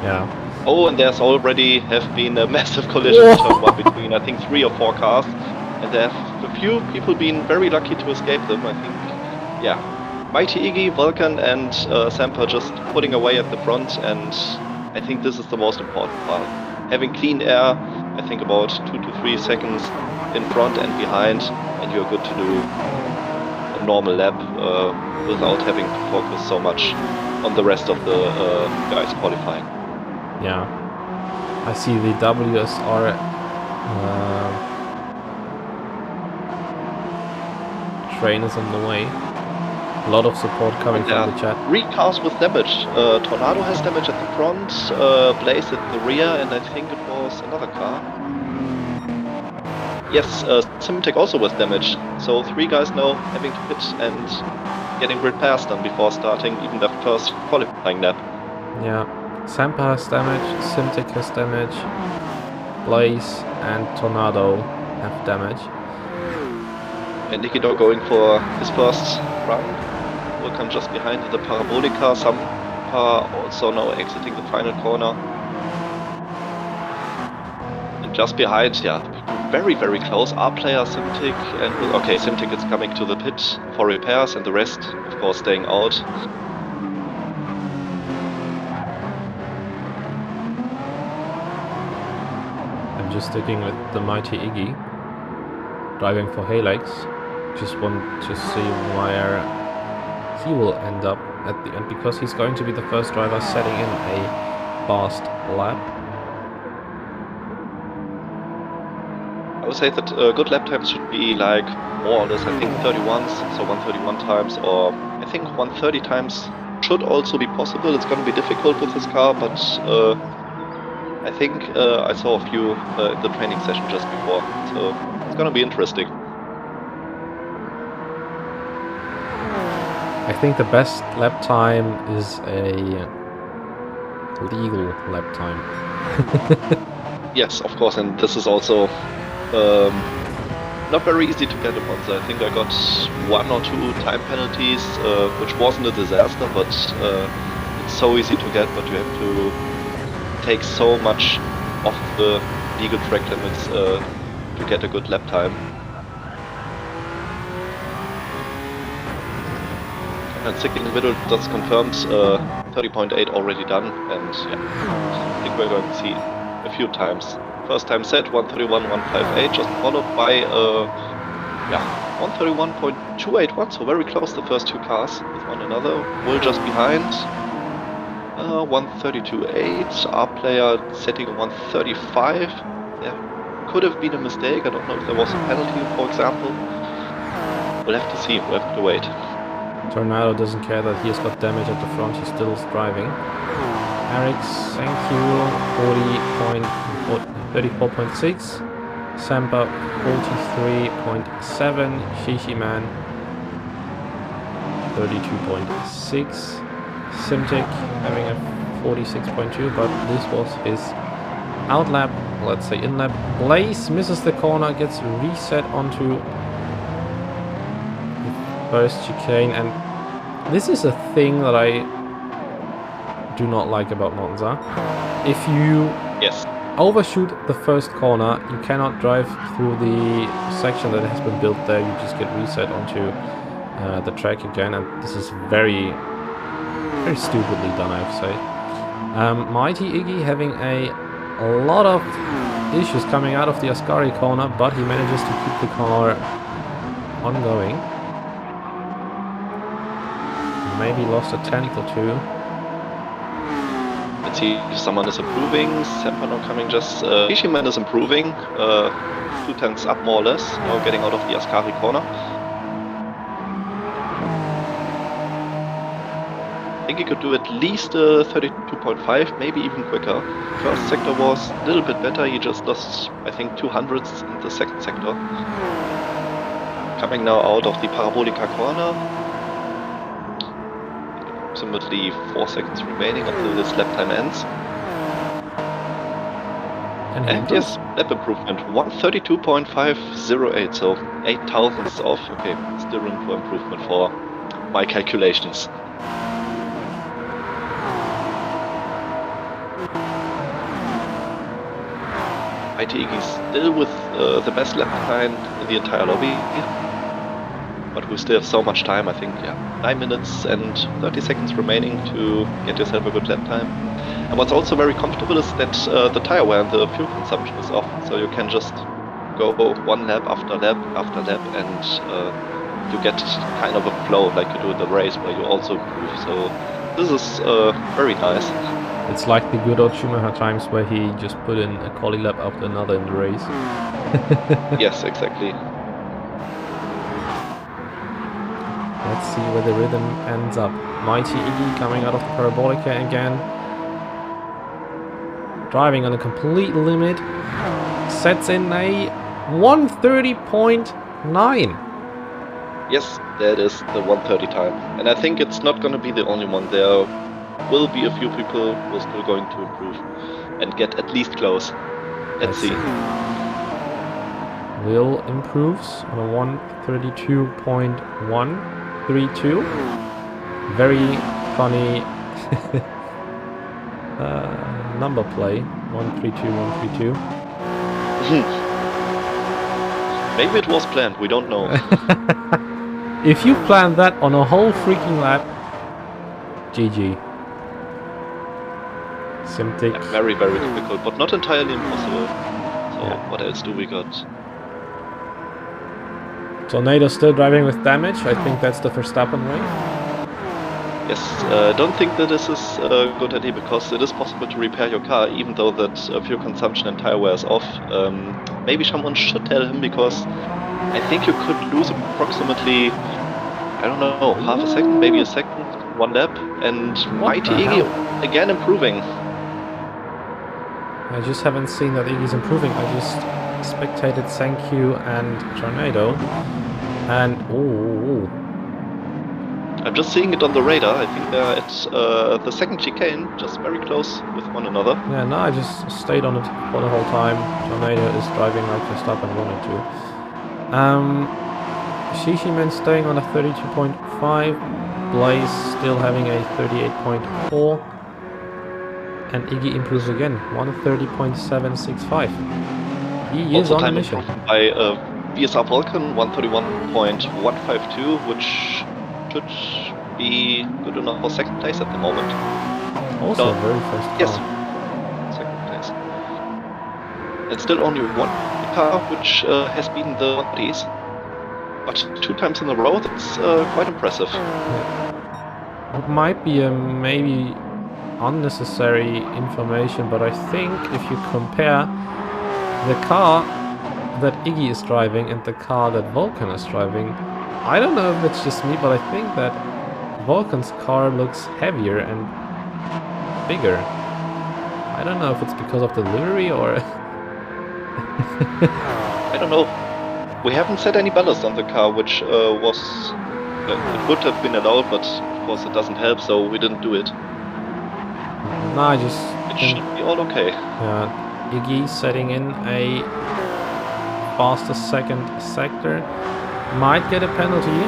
yeah. Oh, and there's already have been a massive collision in turn 1 between I think 3 or 4 cars, and there have a few people been very lucky to escape them. I think, yeah, Mighty Iggy, Vulcan, and Sampa just putting away at the front, and I think this is the most important part. Having clean air, I think about 2 to 3 seconds in front and behind, and you're good to do a normal lap without having to focus so much on the rest of the guys qualifying. Yeah. I see the WSR train is on the way. A lot of support coming from the chat. 3 cars with damage. Tornado has damage at the front, Blaze at the rear, and I think it was another car. Yes, Simtek also with damage. So 3 guys now having to pit and getting grid pass done before starting even the first qualifying lap. Yeah, Sampa has damage, Simtek has damage, Blaze and Tornado have damage. And Nikido going for his first run. Vulcan just behind the Parabolica, some are also now exiting the final corner. And just behind, yeah, very, very close, R-player, Simtek, and okay, Simtek is coming to the pit for repairs, and the rest, of course, staying out. I'm just sticking with the Mighty Iggy, driving for Halex. Just want to see where he will end up at the end, because he's going to be the first driver setting in a fast lap. I would say that good lap times should be like more or less, I think 31s, so 131 times, or I think 130 times should also be possible. It's going to be difficult with this car, but I think I saw a few in the training session just before, so it's going to be interesting. I think the best lap time is a legal lap time. Yes, of course, and this is also not very easy to get in Monza. I think I got 1 or 2 time penalties, which wasn't a disaster, but it's so easy to get, but you have to take so much off the legal track limits to get a good lap time. And second individual just confirmed 30.8 already done, and yeah, I think we're going to see a few times. First time set 131.158, just followed by 131.281, so very close, the first 2 cars with one another. Will just behind 132.8, R player setting 135. Yeah, could have been a mistake. I don't know if there was a penalty, for example. We'll have to see. We'll have to wait. Tornado doesn't care that he has got damage at the front. He still is driving. Eric's, thank you, 34.6. Sampa 43.7. Shishi Man 32.6. Simtic having a 46.2, but this was his outlap, let's say in lap. Blaze misses the corner, gets reset onto the first chicane, and this is a thing that I do not like about Monza. If you overshoot the first corner, you cannot drive through the section that has been built there. You just get reset onto the track again, and this is very stupidly done, I have to say. Mighty Iggy having a lot of issues coming out of the Ascari corner, but he manages to keep the car ongoing. Maybe lost a tenth or two. Let's see if someone is improving. Sempano coming just... Ishiman is improving. 2 tenths up more or less. Now getting out of the Ascari corner. I think he could do at least 32.5, maybe even quicker. First sector was a little bit better. He just lost, I think, 200ths in the second sector. Coming now out of the Parabolica corner. Approximately 4 seconds remaining until this lap time ends. And yes, lap improvement 132.508, so 8 thousandths off. Okay, still room for improvement for my calculations. ITE is still with the best lap time in the entire lobby. But we still have so much time, I think, 9 minutes and 30 seconds remaining to get yourself a good lap time. And what's also very comfortable is that the tire wear and the fuel consumption is off, so you can just go one lap after lap after lap, and you get kind of a flow like you do in the race where you also improve. So this is very nice. It's like the good old Schumacher times where he just put in a quali lap after another in the race. Yes, exactly. Let's see where the rhythm ends up. Mighty Iggy coming out of the Parabolica again. Driving on a complete limit. Sets in a 130.9. Yes, that is the 130 time. And I think it's not going to be the only one. There will be a few people who are still going to improve and get at least close. Let's see. Will improves on a 132.132. Very funny number play. 132, 132. Maybe it was planned, we don't know. If you plan that on a whole freaking lap, GG. Simtic. Yeah, very, very difficult, but not entirely impossible. So what else do we got? Tornado still driving with damage. I think that's the Verstappen way. Yes, don't think that this is a good idea, because it is possible to repair your car even though that fuel consumption and tire wear is off. Maybe someone should tell him, because I think you could lose approximately, I don't know, half a second, maybe a second, one lap, and Mighty Iggy again improving. I just haven't seen that Iggy's improving. I just spectated Thank You and Tornado, and I'm just seeing it on the radar. I think they're at the second chicane, just very close with one another. Yeah, no, I just stayed on it for the whole time. Tornado is driving like Verstappen wanted to. Shishiman staying on a 32.5. Blaze still having a 38.4. And Iggy improves again, 130.765. He is on a mission. By VSR Vulcan, 131.152, which should be good enough for second place at the moment. Also very fast car. Yes, second place. And still only one car which has been the 130s, but 2 times in a row. That's quite impressive. Yeah. It might be a maybe unnecessary information, but I think if you compare the car that Iggy is driving and the car that Vulcan is driving, I don't know if it's just me, but I think that Vulcan's car looks heavier and bigger. I don't know if it's because of the livery or... I don't know. We haven't set any ballast on the car, which was... it would have been allowed, but of course it doesn't help, so we didn't do it. No, I just... It should be all okay. Yeah, Iggy setting in a fastest second sector might get a penalty,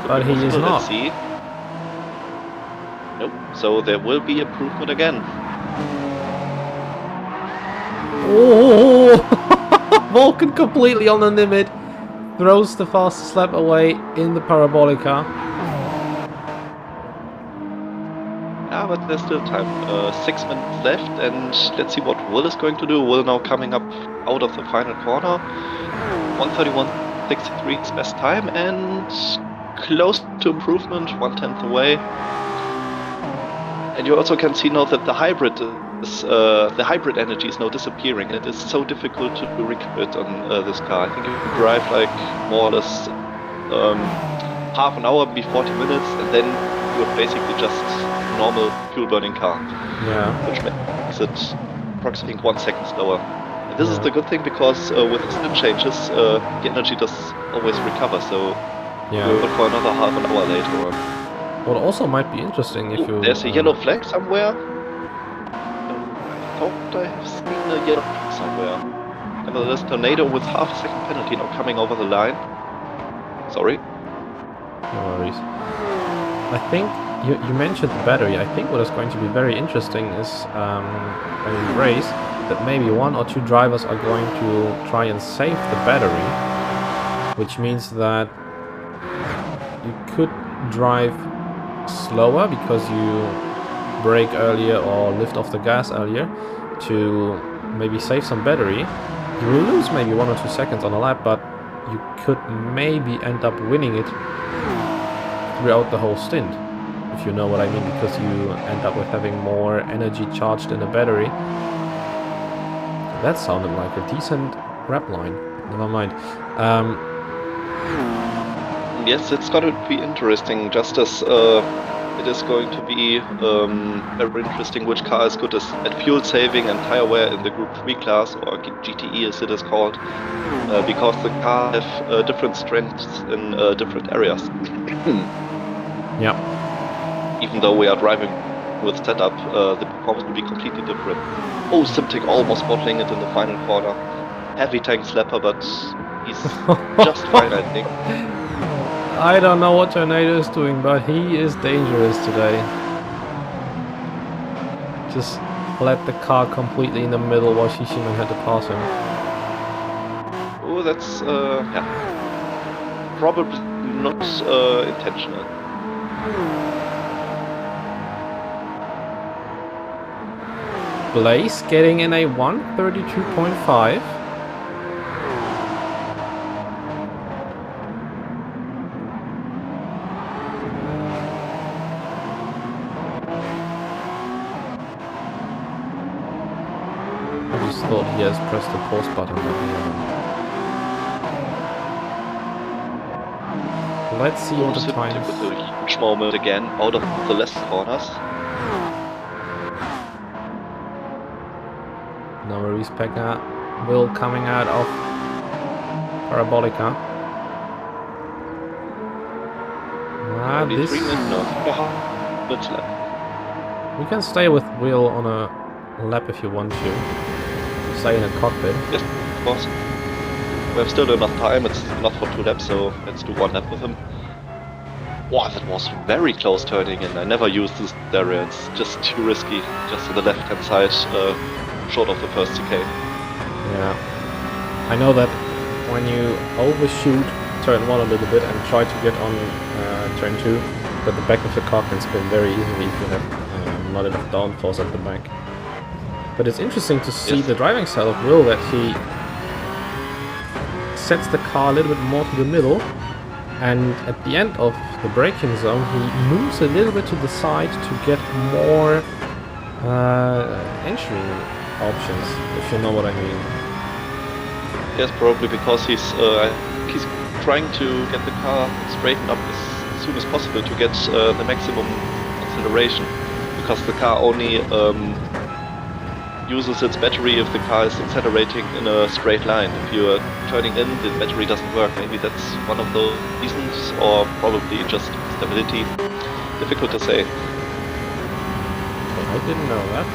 but he is not. Let's see. Nope. So there will be improvement again. Oh, Vulcan completely on the limit, throws the fastest lap away in the Parabolica. Yeah, but there's still time. 6 minutes left, and let's see what Will is going to do. Will now coming up out of the final corner. 1:31.63 is best time, and close to improvement, 1/10 away. And you also can see now that the hybrid energy is now disappearing. It is so difficult to recuperate on this car. I think you can drive like more or less half an hour, maybe 40 minutes, and then you're basically just a normal fuel burning car. Yeah. Which makes it approximately 1 second slower. And this is the good thing, because with the stint changes, the energy does always recover. So we'll go for another half an hour later on. What also might be interesting if you... There's a yellow flag somewhere. I thought I have seen a yellow flag somewhere. Nevertheless, Tornado with half a second penalty now coming over the line. Sorry. No worries. I think you mentioned the battery. I think what is going to be very interesting is when we race, that maybe 1 or 2 drivers are going to try and save the battery, which means that you could drive slower because you brake earlier or lift off the gas earlier to maybe save some battery. You will lose maybe 1 or 2 seconds on a lap, but you could maybe end up winning it throughout the whole stint, if you know what I mean, because you end up with having more energy charged in the battery. That sounded like a decent rap line. Never mind. Yes, it's going to be interesting, just as it is going to be very interesting which car is good at fuel saving and tire wear in the Group 3 class, or GTE as it is called, because the car have different strengths in different areas. Yeah. Even though we are driving with setup, the performance will be completely different. Oh, Simtic almost bottling it in the final corner. Heavy tank slapper, but he's just fine, I think. I don't know what Tornado is doing, but he is dangerous today. Just let the car completely in the middle while Shishiman had to pass him. Oh, that's, yeah. Probably not intentional. Blaze getting in a 1:32.5. I just thought he has pressed the pause button, but he hasn't. Let's see what the time is. With a huge moment again out of the left corners. No worries, Pekka. Will coming out of Parabolica. This... 3 minutes left. We can stay with Will on a lap if you want to. Stay in a cockpit. Yes, of course. We have still enough time, it's enough for 2 laps, so let's do 1 lap with him. Wow, that was very close turning in. I never used this area, it's just too risky. Just on the left hand side, short of the first CK. Yeah. I know that when you overshoot turn 1 a little bit and try to get on turn 2, that the back of the car can spin very easily if you have not enough downforce at the back. But it's interesting to see the driving style of Will, that he sets the car a little bit more to the middle, and at the end of the braking zone he moves a little bit to the side to get more entry options, if you know what I mean. Yes, probably because he's trying to get the car straightened up as soon as possible to get the maximum acceleration, because the car only uses its battery if the car is accelerating in a straight line. If you're turning in, the battery doesn't work. Maybe that's one of the reasons, or probably just stability. Difficult to say. I didn't know that.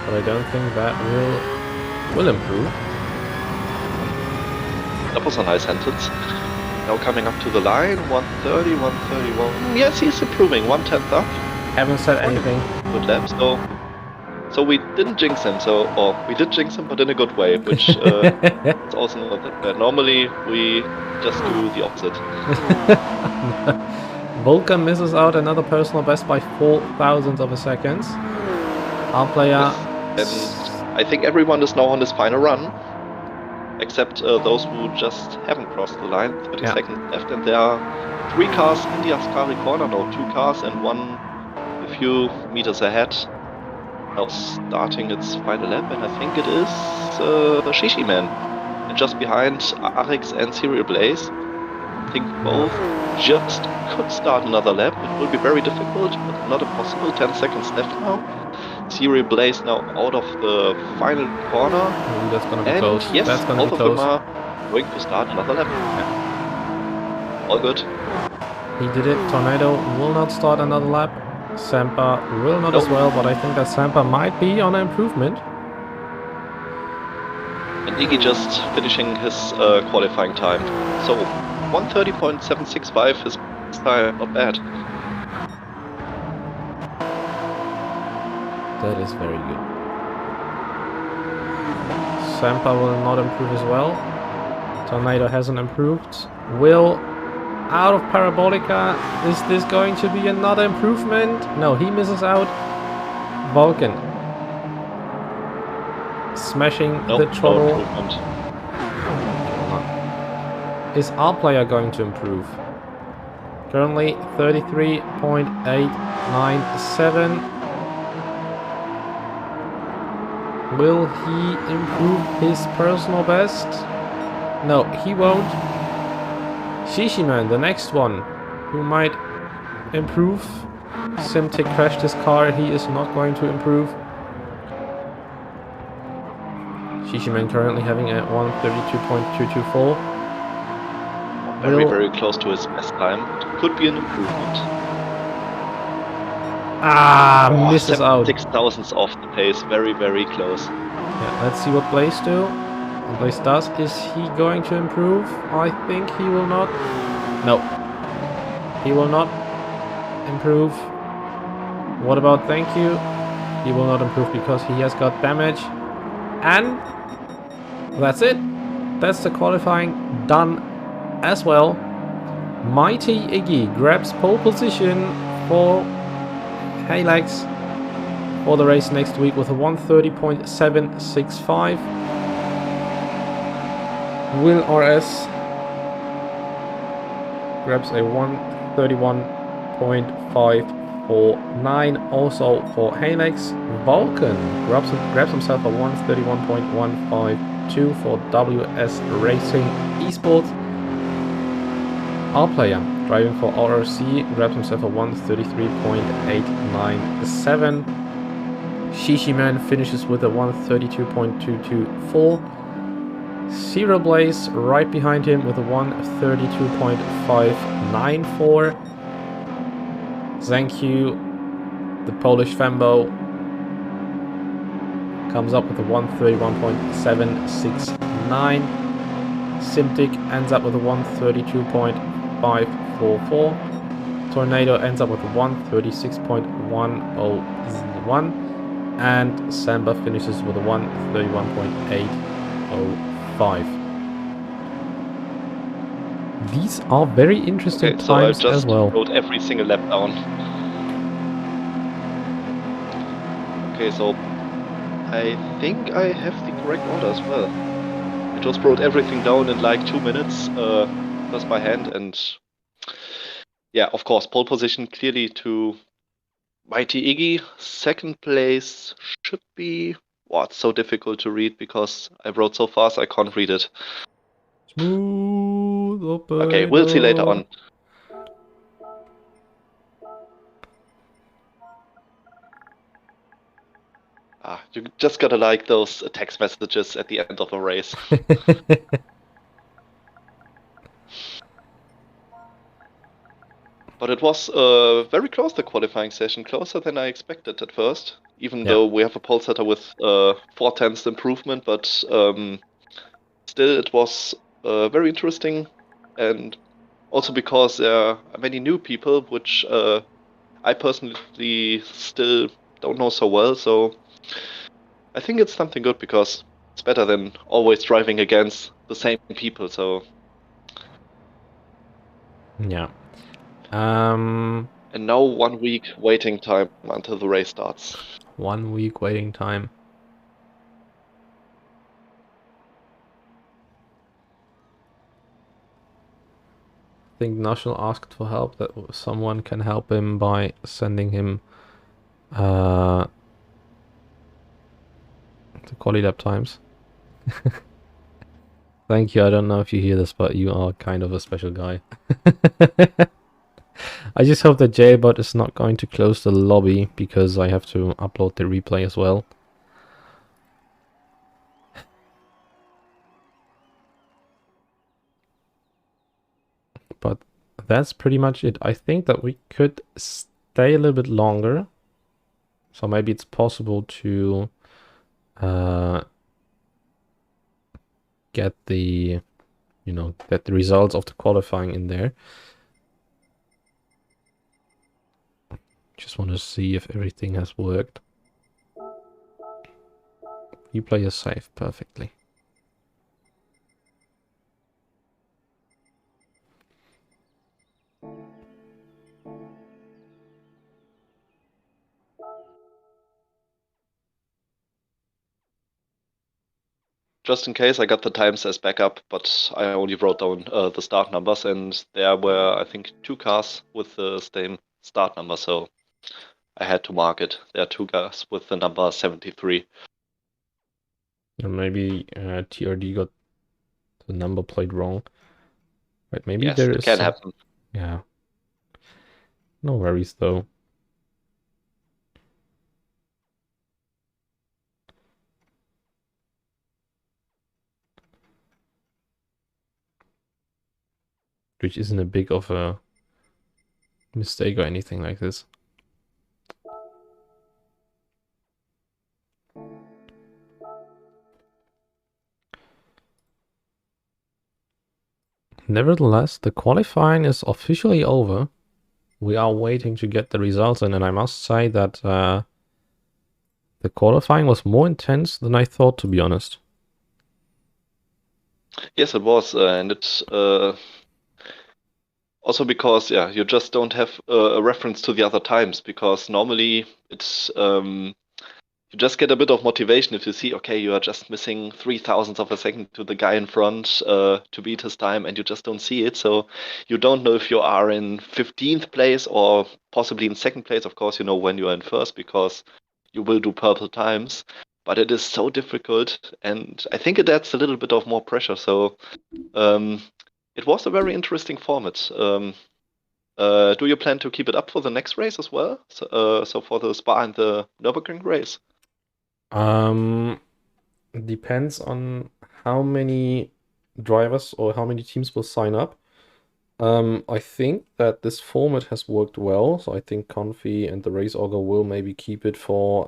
But I don't think that will improve. That was a nice sentence. Now coming up to the line, 130, 131. Yes, he's improving, 1/10 up. Haven't said anything. Good lap, so we didn't jinx him, or we did jinx him, but in a good way, which is also not that bad. Normally, we just do the opposite. Vulcan misses out another personal best by 0.004 of a second. Our player... Yes. And I think everyone is now on his final run, except those who just haven't crossed the line. 30 seconds left, and there are 3 cars in the Ascari corner, no, 2 cars and one a few meters ahead. Now starting its final lap, and I think it is Shishi Man. And just behind Arix and Serial Blaze. I think both just could start another lap. It will be very difficult, but not impossible. 10 seconds left now. Serial Blaze now out of the final corner. That's gonna be close. Yes, that's gonna both be of close. them are going to start another lap. Yeah. All good. He did it. Tornado will not start another lap. Sampa will not as well, but I think that Sampa might be on an improvement. And Iggy just finishing his qualifying time. So 130.765 is time, not bad. That is very good. Sampa will not improve as well. Tornado hasn't improved. Will out of Parabolica. Is this going to be another improvement? No, he misses out. Vulcan smashing the throttle. Is our player going to improve? Currently 33.897. Will he improve his personal best? No, he won't. Shishiman, the next one, who might improve. Simtic crashed his car, he is not going to improve. Shishiman currently having a 132.224. Very, very close to his best time. It could be an improvement. Misses out. 6 thousandths off the pace. Very, very close. Yeah, let's see what Blaze do. What Blaze does. Is he going to improve? I think he will not. No. He will not improve. What about Thank You? He will not improve because he has got damage. And that's it. That's the qualifying done as well. Mighty Iggy grabs pole position for Halex for the race next week with a 130.765. Will RS grabs a 131.549 also for Halex. Vulcan grabs himself a 131.152 for WS Racing Esports. Our player driving for RRC grabs himself a 133.897. Shishiman finishes with a 132.224. Zero Blaze right behind him with a 132.594. Thank You, the Polish Fembo, comes up with a 131.769. Simtic ends up with a 132.544. Tornado ends up with a 136.101. And Samba finishes with a 131.805. These are very interesting times so I just as well. wrote every single lap down. Okay, so I think I have the correct order as well. I just wrote everything down in like 2 minutes, just by hand, and yeah, of course, pole position clearly to Mighty Iggy, second place should be. Wow, it's so difficult to read because I wrote so fast I can't read it. Smooth operator. Okay, we'll see later on. You just gotta like those text messages at the end of a race. But it was very close, the qualifying session, closer than I expected at first. Even though we have a pole setter with 4/10 improvement, but still it was very interesting, and also because there are many new people, which I personally still don't know so well. So I think it's something good because it's better than always driving against the same people. So Yeah. and now 1 week waiting time until the race starts. 1 week waiting time. I think National asked for help, that someone can help him by sending him the quali lap times. Thank you. I don't know if you hear this, but you are kind of a special guy. I just hope that JBot is not going to close the lobby because I have to upload the replay as well. But that's pretty much it. I think that we could stay a little bit longer. So maybe it's possible to get the, get the results of the qualifying in there. Just want to see if everything has worked. Replay is safe perfectly. Just in case, I got the times as backup, but I only wrote down the start numbers, and there were, I think, 2 cars with the same start number, so I had to mark it. There are 2 cars with the number 73. And maybe TRD got the number plate wrong. Right, maybe Yes, there it is can some... happen. Yeah. No worries, though. Which isn't a big of a mistake or anything like this. Nevertheless, the qualifying is officially over. We are waiting to get the results in, and I must say that the qualifying was more intense than I thought, to be honest. Yes, it was, and it's also because, yeah, you just don't have a reference to the other times, because normally it's you just get a bit of motivation if you see, okay, you are just missing 3 thousandths of a second to the guy in front to beat his time, and you just don't see it. So you don't know if you are in 15th place or possibly in second place. Of course, you know when you are in first because you will do purple times. But it is so difficult, and I think it adds a little bit of more pressure. So um, it was a very interesting format. Do you plan to keep it up for the next race as well? So for the Spa and the Nürburgring race? Depends on how many drivers or how many teams will sign up. I think that this format has worked well, so I think Confi and the race orga will maybe keep it for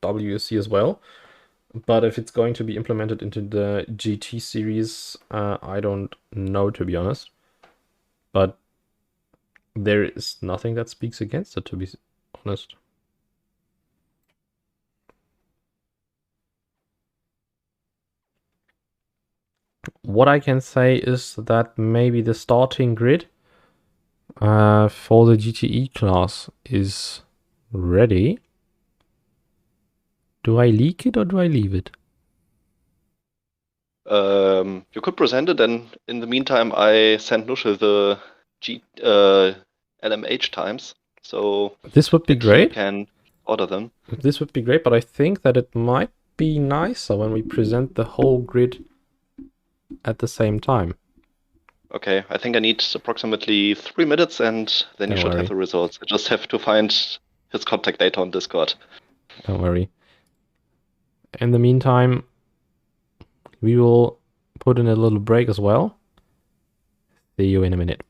WSC as well. But if it's going to be implemented into the GT series, I don't know, to be honest. But there is nothing that speaks against it, to be honest. What I can say is that maybe the starting grid for the GTE class is ready. Do I leak it or do I leave it? You could present it, and in the meantime, I sent Nuschel the LMH times. so This would be actually great. can order them. This would be great, but I think that it might be nicer when we present the whole grid at the same time. Okay, I think I need approximately 3 minutes, and then you Don't should have worry. the results. I just have to find his contact data on Discord. Don't worry. In the meantime, we will put in a little break as well. See you in a minute.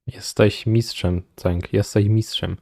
Jesteś mistrzem, Cenk. Jesteś mistrzem.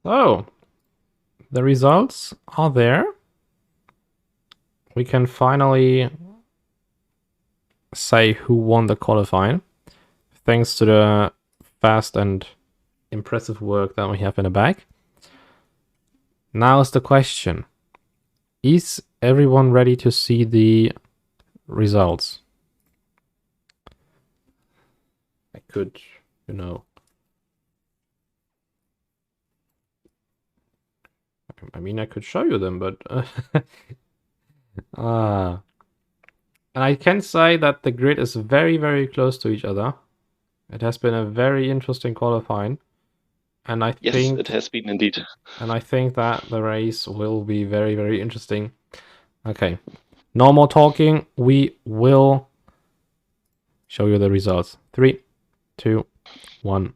So, the results are there. We can finally say who won the qualifying, thanks to the fast and impressive work that we have in the back. Now is the question. Is everyone ready to see the results? I could, you know... I mean, I could show you them, but... And I can say that the grid is very, very close to each other. It has been a very interesting qualifying. And I Yes, think... it has been indeed. And I think that the race will be very, very interesting. Okay. No more talking. We will show you the results. 3, 2, 1.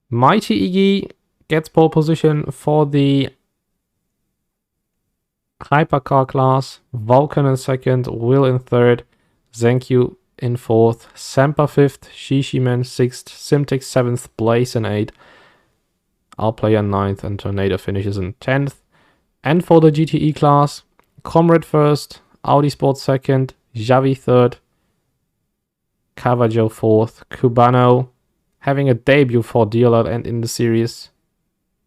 Mighty Iggy gets pole position for the hypercar class. Vulcan in second. Will in third. Zenkyu in fourth. Semper fifth. Shishiman sixth. Simtic seventh. Blaze in eighth. Outplayer ninth. And Tornado finishes in 10th. And for the GTE class, Comrade first, Audi Sport second, Javi third, Cavaggio fourth, Cubano having a debut for DLR and in the series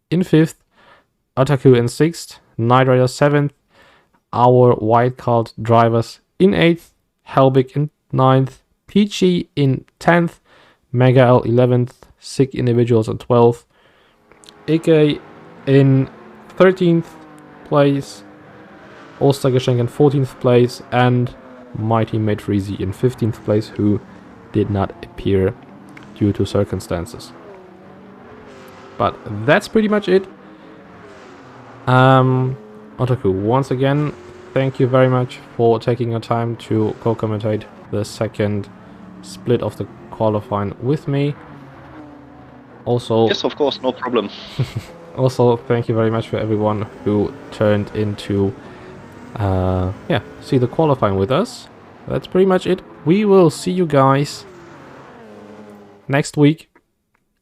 in fifth, Otaku in sixth, Knight Rider seventh, our wildcard drivers in eighth, Helbig in ninth, Peachy in 10th, Mega L 11th, Sick Individuals in 12th, Ike in 13th place, Ostergeschenk in 14th place, and Mighty Matrizi in 15th place, who did not appear due to circumstances. But that's pretty much it. Otaku, once again, thank you very much for taking your time to co-commentate the second split of the qualifying with me. Also, Yes, of course, no problem. Also, thank you very much for everyone who turned into, see the qualifying with us. That's pretty much it. We will see you guys next week.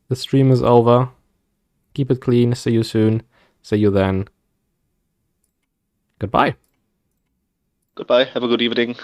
The stream is over. Keep it clean. See you soon. See you then. Goodbye. Goodbye. Have a good evening.